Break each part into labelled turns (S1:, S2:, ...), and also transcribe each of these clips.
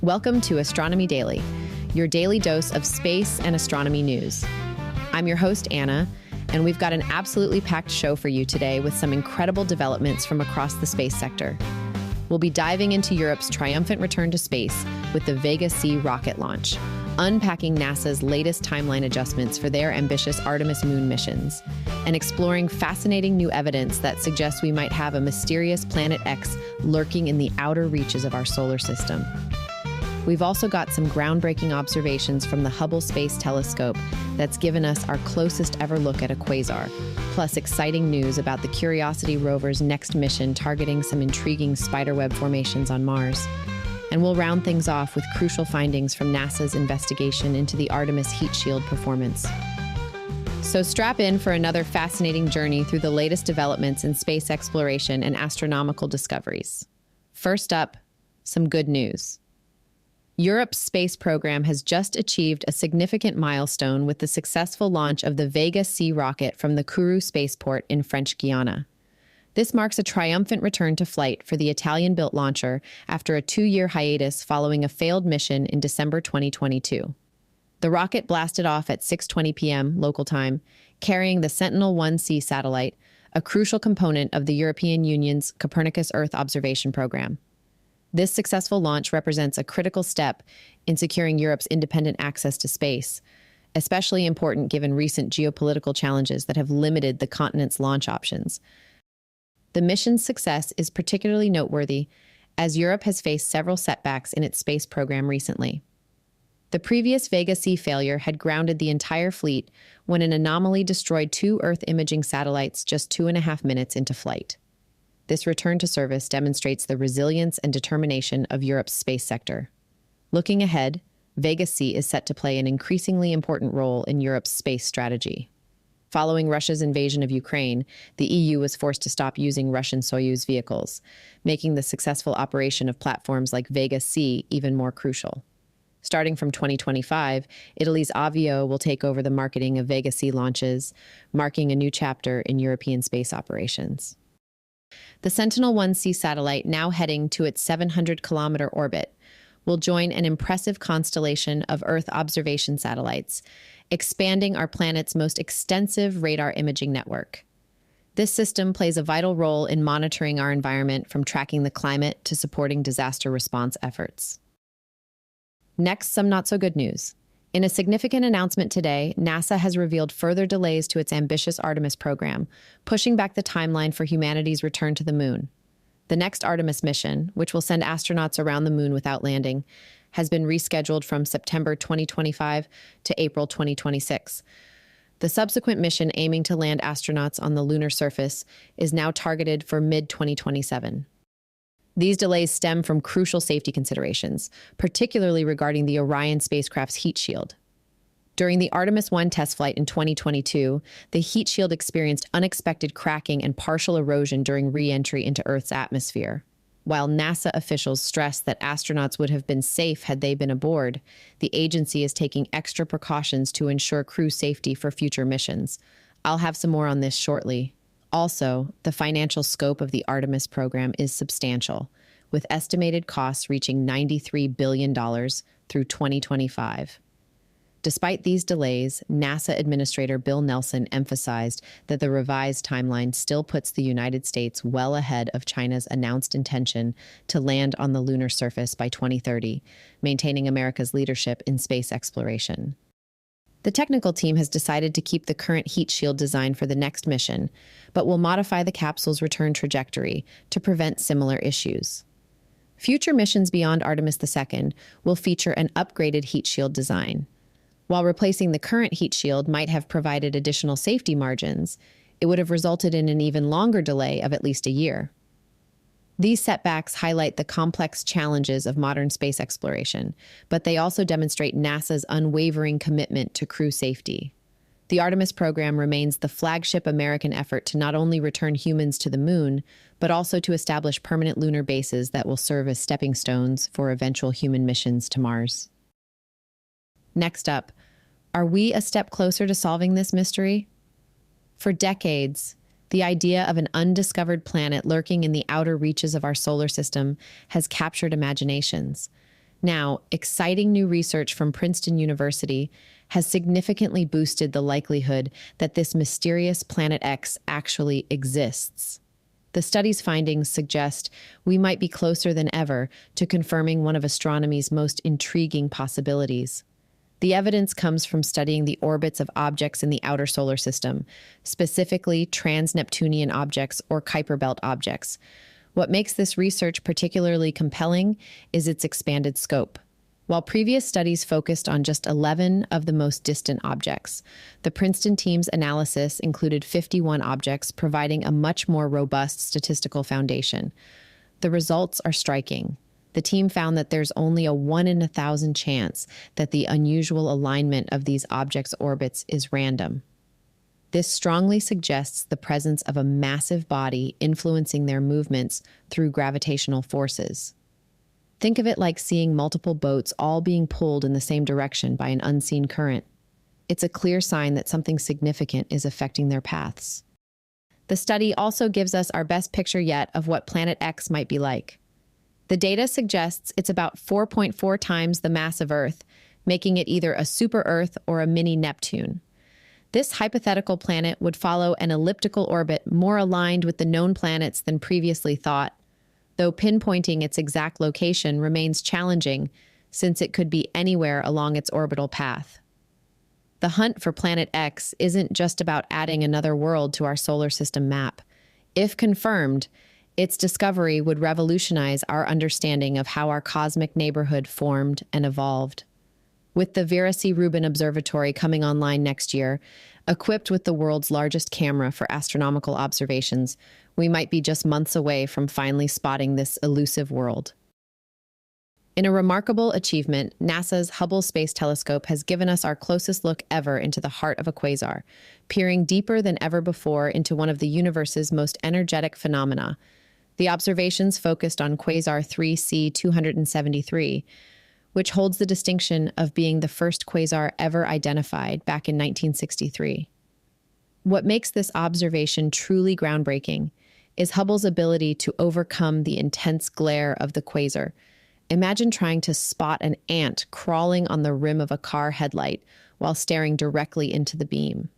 S1: Welcome to Astronomy Daily, your daily dose of space and astronomy news. I'm your host, Anna, and we've got an absolutely packed show for you today with some incredible developments from across the space sector. We'll be diving into Europe's triumphant return to space with the Vega-c-rocket launch, unpacking NASA's latest timeline adjustments for their ambitious Artemis Moon missions, and exploring fascinating new evidence that suggests we might have a mysterious Planet X lurking in the outer reaches of our solar system. We've also got some groundbreaking observations from the Hubble Space Telescope that's given us our closest ever look at a quasar, plus exciting news about the Curiosity rover's next mission targeting some intriguing spiderweb formations on Mars. And we'll round things off with crucial findings from NASA's investigation into the Artemis heat shield performance. So strap in for another fascinating journey through the latest developments in space exploration and astronomical discoveries. First up, some good news. Europe's space program has just achieved a significant milestone with the successful launch of the Vega-c-rocket from the Kourou spaceport in French Guiana. This marks a triumphant return to flight for the Italian-built launcher after a 2-year hiatus following a failed mission in December 2022. The rocket blasted off at 6:20 p.m. local time, carrying the Sentinel-1C satellite, a crucial component of the European Union's Copernicus Earth observation program. This successful launch represents a critical step in securing Europe's independent access to space, especially important given recent geopolitical challenges that have limited the continent's launch options. The mission's success is particularly noteworthy as Europe has faced several setbacks in its space program recently. The previous Vega-c failure had grounded the entire fleet when an anomaly destroyed 2 Earth imaging satellites just 2.5 minutes into flight. This return to service demonstrates the resilience and determination of Europe's space sector. Looking ahead, Vega-c is set to play an increasingly important role in Europe's space strategy. Following Russia's invasion of Ukraine, the EU was forced to stop using Russian Soyuz vehicles, making the successful operation of platforms like Vega-c even more crucial. Starting from 2025, Italy's Avio will take over the marketing of Vega-c launches, marking a new chapter in European space operations. The Sentinel-1C satellite, now heading to its 700-kilometer orbit, will join an impressive constellation of Earth observation satellites, expanding our planet's most extensive radar imaging network. This system plays a vital role in monitoring our environment, from tracking the climate to supporting disaster response efforts. Next, some not-so-good news. In a significant announcement today, NASA has revealed further delays to its ambitious Artemis program, pushing back the timeline for humanity's return to the moon. The next Artemis mission, which will send astronauts around the moon without landing, has been rescheduled from September 2025 to April 2026. The subsequent mission, aiming to land astronauts on the lunar surface, is now targeted for mid-2027. These delays stem from crucial safety considerations, particularly regarding the Orion spacecraft's heat shield. During the Artemis 1 test flight in 2022, the heat shield experienced unexpected cracking and partial erosion during re-entry into Earth's atmosphere. While NASA officials stressed that astronauts would have been safe had they been aboard, the agency is taking extra precautions to ensure crew safety for future missions. I'll have some more on this shortly. Also, the financial scope of the Artemis program is substantial, with estimated costs reaching $93 billion through 2025. Despite these delays, NASA Administrator Bill Nelson emphasized that the revised timeline still puts the United States well ahead of China's announced intention to land on the lunar surface by 2030, maintaining America's leadership in space exploration. The technical team has decided to keep the current heat shield design for the next mission, but will modify the capsule's return trajectory to prevent similar issues. Future missions beyond Artemis II will feature an upgraded heat shield design. While replacing the current heat shield might have provided additional safety margins, it would have resulted in an even longer delay of at least a year. These setbacks highlight the complex challenges of modern space exploration, but they also demonstrate NASA's unwavering commitment to crew safety. The Artemis program remains the flagship American effort to not only return humans to the moon, but also to establish permanent lunar bases that will serve as stepping stones for eventual human missions to Mars. Next up, are we a step closer to solving this mystery? For decades, the idea of an undiscovered planet lurking in the outer reaches of our solar system has captured imaginations. Now, exciting new research from Princeton University has significantly boosted the likelihood that this mysterious Planet X actually exists. The study's findings suggest we might be closer than ever to confirming one of astronomy's most intriguing possibilities. The evidence comes from studying the orbits of objects in the outer solar system, specifically trans-Neptunian objects or Kuiper Belt objects. What makes this research particularly compelling is its expanded scope. While previous studies focused on just 11 of the most distant objects, the Princeton team's analysis included 51 objects, providing a much more robust statistical foundation. The results are striking. The team found that there's only a 1 in 1,000 chance that the unusual alignment of these objects' orbits is random. This strongly suggests the presence of a massive body influencing their movements through gravitational forces. Think of it like seeing multiple boats all being pulled in the same direction by an unseen current. It's a clear sign that something significant is affecting their paths. The study also gives us our best picture yet of what Planet X might be like. The data suggests it's about 4.4 times the mass of Earth, making it either a super-Earth or a mini-Neptune. This hypothetical planet would follow an elliptical orbit more aligned with the known planets than previously thought, though pinpointing its exact location remains challenging since it could be anywhere along its orbital path. The hunt for Planet X isn't just about adding another world to our solar system map. If confirmed, its discovery would revolutionize our understanding of how our cosmic neighborhood formed and evolved. With the Vega-c-rocket observatory coming online next year, equipped with the world's largest camera for astronomical observations, we might be just months away from finally spotting this elusive world. In a remarkable achievement, NASA's Hubble Space Telescope has given us our closest look ever into the heart of a quasar, peering deeper than ever before into one of the universe's most energetic phenomena. The observations focused on quasar 3C273, which holds the distinction of being the first quasar ever identified back in 1963. What makes this observation truly groundbreaking is Hubble's ability to overcome the intense glare of the quasar. Imagine trying to spot an ant crawling on the rim of a car headlight while staring directly into the beam.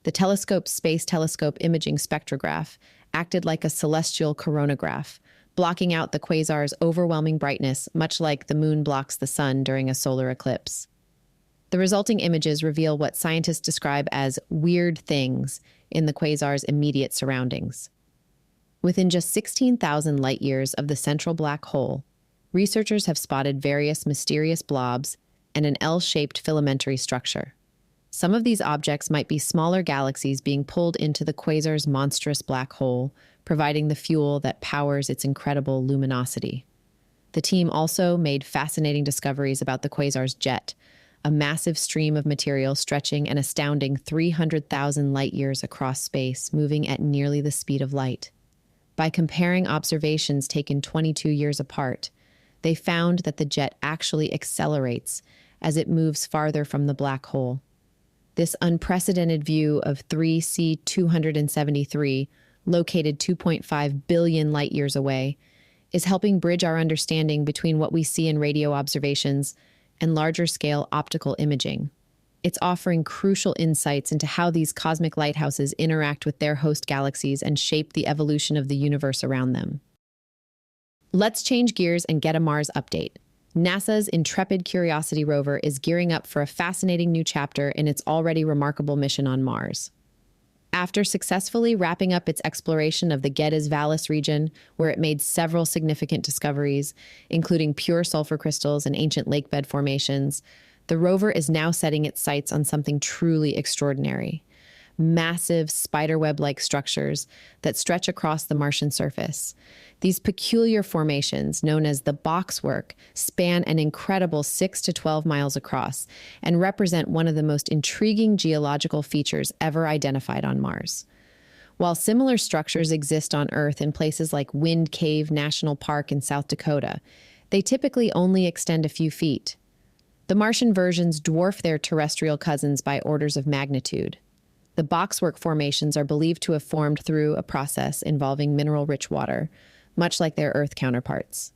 S1: The telescope's Space Telescope Imaging Spectrograph acted like a celestial coronagraph, blocking out the quasar's overwhelming brightness, much like the moon blocks the sun during a solar eclipse. The resulting images reveal what scientists describe as weird things in the quasar's immediate surroundings. Within just 16,000 light-years of the central black hole, researchers have spotted various mysterious blobs and an L-shaped filamentary structure. Some of these objects might be smaller galaxies being pulled into the quasar's monstrous black hole, providing the fuel that powers its incredible luminosity. The team also made fascinating discoveries about the quasar's jet, a massive stream of material stretching an astounding 300,000 light-years across space, moving at nearly the speed of light. By comparing observations taken 22 years apart, they found that the jet actually accelerates as it moves farther from the black hole. This unprecedented view of 3C273, located 2.5 billion light-years away, is helping bridge our understanding between what we see in radio observations and larger-scale optical imaging. It's offering crucial insights into how these cosmic lighthouses interact with their host galaxies and shape the evolution of the universe around them. Let's change gears and get a Mars update. NASA's Intrepid Curiosity rover is gearing up for a fascinating new chapter in its already remarkable mission on Mars. After successfully wrapping up its exploration of the Geddes Vallis region, where it made several significant discoveries, including pure sulfur crystals and ancient lakebed formations, the rover is now setting its sights on something truly extraordinary: massive spiderweb-like structures that stretch across the Martian surface. These peculiar formations, known as the boxwork, span an incredible 6 to 12 miles across and represent one of the most intriguing geological features ever identified on Mars. While similar structures exist on Earth in places like Wind Cave National Park in South Dakota, they typically only extend a few feet. The Martian versions dwarf their terrestrial cousins by orders of magnitude. The boxwork formations are believed to have formed through a process involving mineral-rich water, much like their Earth counterparts.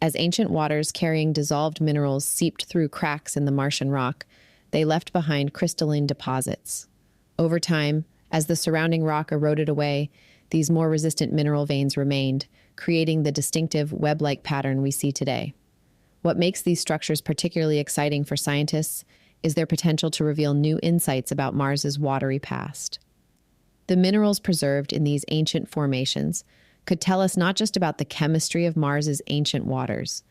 S1: As ancient waters carrying dissolved minerals seeped through cracks in the Martian rock, they left behind crystalline deposits. Over time, as the surrounding rock eroded away, these more resistant mineral veins remained, creating the distinctive web-like pattern we see today. What makes these structures particularly exciting for scientists is their potential to reveal new insights about Mars's watery past. The minerals preserved in these ancient formations could tell us not just about the chemistry of Mars's ancient waters,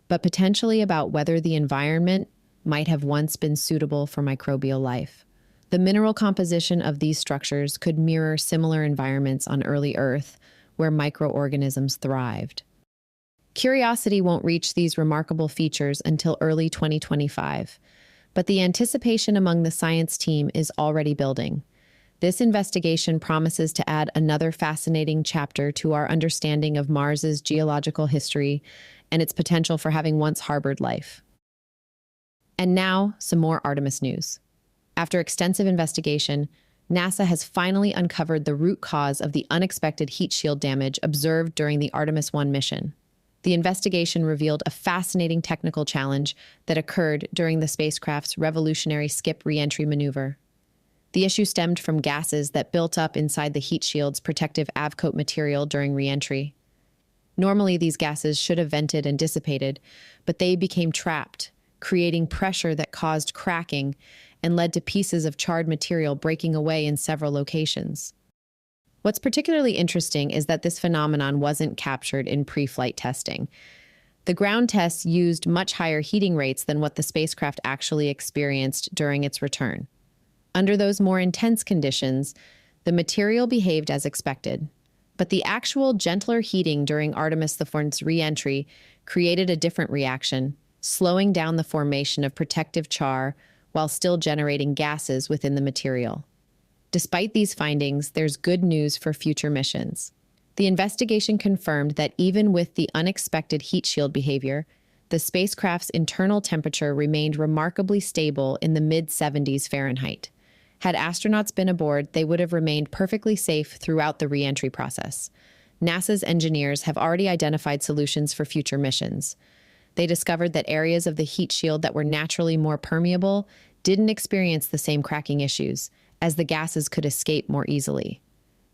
S1: but potentially about whether the environment might have once been suitable for microbial life. The mineral composition of these structures could mirror similar environments on early Earth, where microorganisms thrived. Curiosity won't reach these remarkable features until early 2025, but the anticipation among the science team is already building. This investigation promises to add another fascinating chapter to our understanding of Mars's geological history and its potential for having once harbored life. And now, some more Artemis news. After extensive investigation, NASA has finally uncovered the root cause of the unexpected heat shield damage observed during the Artemis 1 mission. The investigation revealed a fascinating technical challenge that occurred during the spacecraft's revolutionary skip re-entry maneuver. The issue stemmed from gases that built up inside the heat shield's protective avcoat material during re-entry. Normally, these gases should have vented and dissipated, but they became trapped, creating pressure that caused cracking and led to pieces of charred material breaking away in several locations. What's particularly interesting is that this phenomenon wasn't captured in pre-flight testing. The ground tests used much higher heating rates than what the spacecraft actually experienced during its return. Under those more intense conditions, the material behaved as expected. But the actual gentler heating during Artemis the re-entry created a different reaction, slowing down the formation of protective char while still generating gases within the material. Despite these findings, there's good news for future missions. The investigation confirmed that even with the unexpected heat shield behavior, the spacecraft's internal temperature remained remarkably stable in the mid-70s Fahrenheit. Had astronauts been aboard, they would have remained perfectly safe throughout the re-entry process. NASA's engineers have already identified solutions for future missions. They discovered that areas of the heat shield that were naturally more permeable didn't experience the same cracking issues, as the gases could escape more easily.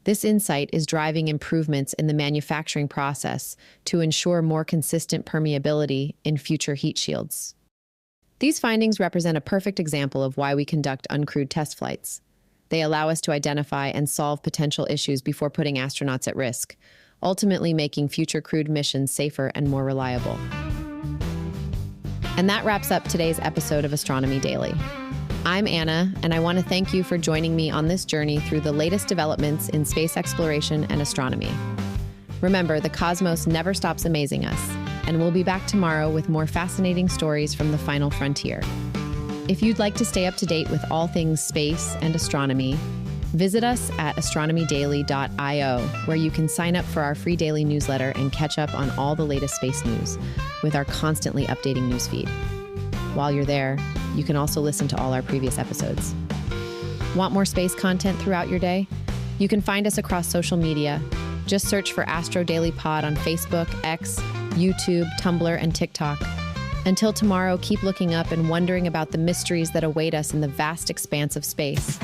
S1: This insight is driving improvements in the manufacturing process to ensure more consistent permeability in future heat shields. These findings represent a perfect example of why we conduct uncrewed test flights. They allow us to identify and solve potential issues before putting astronauts at risk, ultimately making future crewed missions safer and more reliable. And that wraps up today's episode of Astronomy Daily. I'm Anna, and I want to thank you for joining me on this journey through the latest developments in space exploration and astronomy. Remember, the cosmos never stops amazing us, and we'll be back tomorrow with more fascinating stories from the final frontier. If you'd like to stay up to date with all things space and astronomy, visit us at astronomydaily.io, where you can sign up for our free daily newsletter and catch up on all the latest space news with our constantly updating newsfeed. While you're there, you can also listen to all our previous episodes. Want more space content throughout your day? You can find us across social media. Just search for Astro Daily Pod on Facebook, X, YouTube, Tumblr, and TikTok. Until tomorrow, keep looking up and wondering about the mysteries that await us in the vast expanse of space.